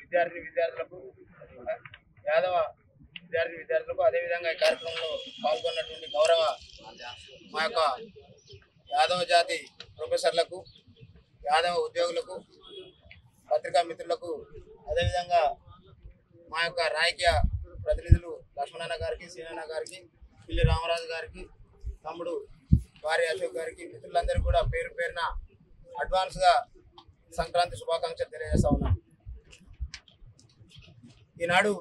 విద్యార్థులకు యాదవ విద్యార్థులకు అదేవిధంగా ఈ కార్యక్రమంలో పాల్గొన్నటువంటి గౌరవ మా యొక్క యాదవ జాతి ప్రొఫెసర్లకు, యాదవ ఉద్యోగులకు, పత్రికా మిత్రులకు, అదేవిధంగా మా యొక్క రాజకీయ ప్రతినిధులు లక్ష్మణన్న గారికి, సీనన్న గారికి, పిల్లి రామరాజు గారికి, తమ్ముడు భార్య అశోక్ గారికి, మిత్రులందరికీ కూడా పేరు పేరున అడ్వాన్స్గా సంక్రాంతి శుభాకాంక్షలు తెలియజేస్తా ఉన్నాను. ఈనాడు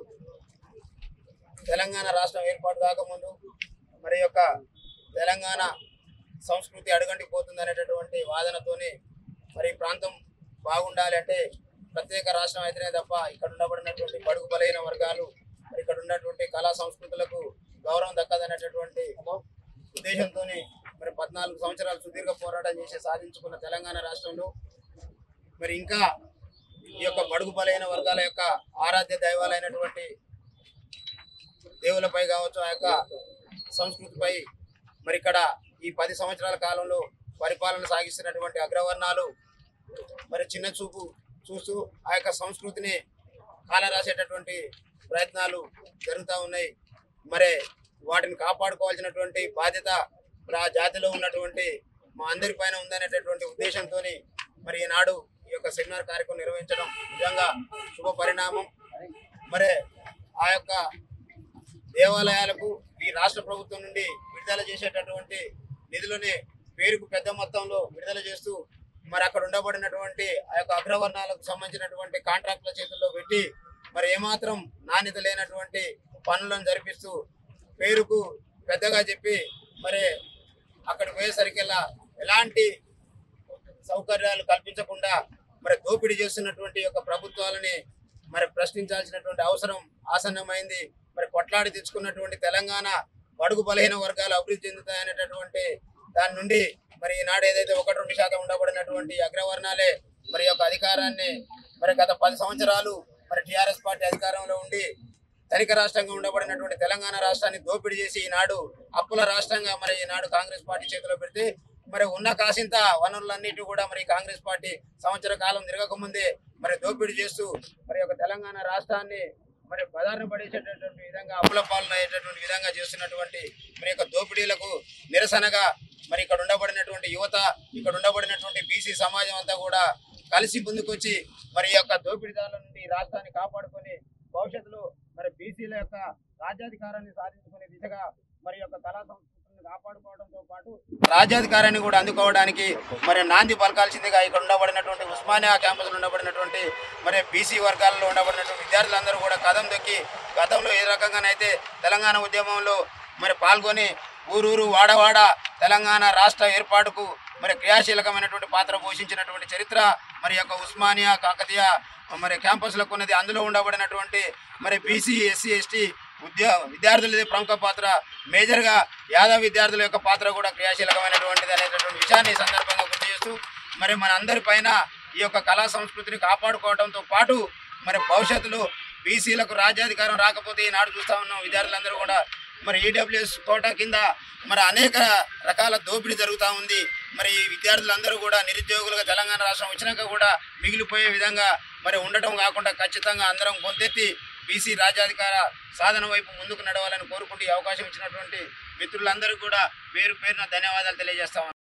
తెలంగాణ రాష్ట్రం ఏర్పాటు కాకముందు మరి యొక్క తెలంగాణ సంస్కృతి అడుగంటిపోతుంది అనేటటువంటి వాదనతోని మరి ప్రాంతం బాగుండాలి అంటే ప్రత్యేక రాష్ట్రం అయితేనే తప్ప ఇక్కడ ఉండబడినటువంటి బడుగు బలైన వర్గాలు మరి ఇక్కడ ఉన్నటువంటి కళా సంస్కృతులకు గౌరవం దక్కదనేటటువంటి ఉద్దేశంతో మరి 14 సంవత్సరాలు సుదీర్ఘ పోరాటం చేసి సాధించుకున్న తెలంగాణ రాష్ట్రంలో మరి ఇంకా ఈ యొక్క బడుగు బలైన వర్గాల యొక్క ఆరాధ్య దైవాలైనటువంటి దేవులపై కావచ్చు, ఆ యొక్క సంస్కృతిపై మరి ఇక్కడ ఈ 10 సంవత్సరాల కాలంలో పరిపాలన సాగిస్తున్నటువంటి అగ్రవర్ణాలు మరి చిన్న చూపు చూస్తూ ఆ యొక్క సంస్కృతిని కాలరాసేటటువంటి ప్రయత్నాలు జరుగుతూ ఉన్నాయి. మరి వాటిని కాపాడుకోవాల్సినటువంటి బాధ్యత మరి ఆ జాతిలో ఉన్నటువంటి మా అందరి పైన ఉందనేటటువంటి ఉద్దేశంతో మరి ఈనాడు ఈ యొక్క సెమినార్ కార్యక్రమం నిర్వహించడం నిజంగా శుభ పరిణామం. మరి ఆ యొక్క దేవాలయాలకు ఈ రాష్ట్ర ప్రభుత్వం నుండి విడుదల చేసేటటువంటి నిధులని పేరుకు పెద్ద మొత్తంలో విడుదల చేస్తూ మరి అక్కడ ఉండబడినటువంటి ఆ యొక్క అగ్రవర్ణాలకు సంబంధించినటువంటి కాంట్రాక్టుల చేతుల్లో పెట్టి మరి ఏమాత్రం నాణ్యత లేనటువంటి పనులను జరిపిస్తూ పేరుకు పెద్దగా చెప్పి మరి అక్కడికి పోయేసరికెల్లా ఎలాంటి సౌకర్యాలు కల్పించకుండా మరి దోపిడీ చేస్తున్నటువంటి యొక్క ప్రభుత్వాలని మరి ప్రశ్నించాల్సినటువంటి అవసరం ఆసన్నమైంది. మరి కొట్లాడి తెచ్చుకున్నటువంటి తెలంగాణ బడుగు బలహీన వర్గాలు అభివృద్ధి చెందుతాయనేటటువంటి దాని నుండి మరి ఈనాడు ఏదైతే 1-2% ఉండబడినటువంటి అగ్రవర్ణాలే మరి యొక్క అధికారాన్ని మరి గత 10 సంవత్సరాలు మరి టీఆర్ఎస్ పార్టీ అధికారంలో ఉండి ధనిక రాష్ట్రంగా ఉండబడినటువంటి తెలంగాణ రాష్ట్రాన్ని దోపిడీ చేసి ఈనాడు అప్పుల రాష్ట్రంగా మరి ఈనాడు కాంగ్రెస్ పార్టీ చేతిలో పెడితే మరి ఉన్న కాసింత వనరులన్నిటి కూడా మరి కాంగ్రెస్ పార్టీ సంవత్సర కాలం తిరగకముందే మరి దోపిడీ చేస్తూ మరి యొక్క తెలంగాణ రాష్ట్రాన్ని మరి బదారణ పడేసేటటువంటి విధంగా అప్పుల పాలన అయ్యేటటువంటి విధంగా చేస్తున్నటువంటి మరి యొక్క దోపిడీలకు నిరసనగా మరి ఇక్కడ ఉండబడినటువంటి యువత, ఇక్కడ ఉండబడినటువంటి బీసీ సమాజం అంతా కూడా కలిసి ముందుకొచ్చి మరి యొక్క దోపిడీదారుల నుండి రాష్ట్రాన్ని కాపాడుకొని భవిష్యత్తులో మరి బీసీల యొక్క రాజ్యాధికారాన్ని సాధించుకునే దిశగా మరి యొక్క కళా సంస్కృతిని కాపాడుకోవడంతో పాటు రాజ్యాధికారాన్ని కూడా అందుకోవడానికి మరి నాంది పలకాల్సిందిగా ఇక్కడ ఉండబడినటువంటి ఉస్మానియా క్యాంపస్లో ఉండబడినటువంటి మరి బీసీ వర్గాల్లో ఉండబడినటువంటి విద్యార్థులందరూ కూడా కదం దొక్కి గతంలో ఏ రకంగానైతే తెలంగాణ ఉద్యమంలో మరి పాల్గొని ఊరూరు వాడవాడ తెలంగాణ రాష్ట్ర ఏర్పాటుకు మరి క్రియాశీలకమైనటువంటి పాత్ర పోషించినటువంటి చరిత్ర మరి యొక్క ఉస్మానియా కాకతీయ మరి క్యాంపస్లకు ఉన్నది. అందులో ఉండబడినటువంటి మరి బీసీ, ఎస్సీ, ఎస్టీ విద్యార్థులది ప్రముఖ పాత్ర, మేజర్గా యాదవ విద్యార్థుల యొక్క పాత్ర కూడా క్రియాశీలకమైనటువంటిది అనేటటువంటి విషయాన్ని ఈ సందర్భంగా గుర్తు చేస్తూ మరి మన అందరిపైన ఈ యొక్క కళా సంస్కృతిని కాపాడుకోవడంతో పాటు మరి భవిష్యత్తులో బీసీలకు రాజ్యాధికారం రాకపోతే ఈనాడు చూస్తూ ఉన్నాం విద్యార్థులందరూ కూడా మరి ఈడబ్ల్యూఎస్ కోటా కింద మరి అనేక రకాల దోపిడీ జరుగుతూ ఉంది. మరి ఈ విద్యార్థులందరూ కూడా నిరుద్యోగులుగా తెలంగాణ రాష్ట్రం వచ్చినాక కూడా మిగిలిపోయే విధంగా మరి ఉండటం కాకుండా ఖచ్చితంగా అందరం గొంతెత్తి బీసీ రాజ్యాధికార సాధన వైపు ముందుకు నడవాలని కోరుకుంటూ అవకాశం ఇచ్చినటువంటి మిత్రులందరూ కూడా పేరు పేరున ధన్యవాదాలు తెలియజేస్తాం.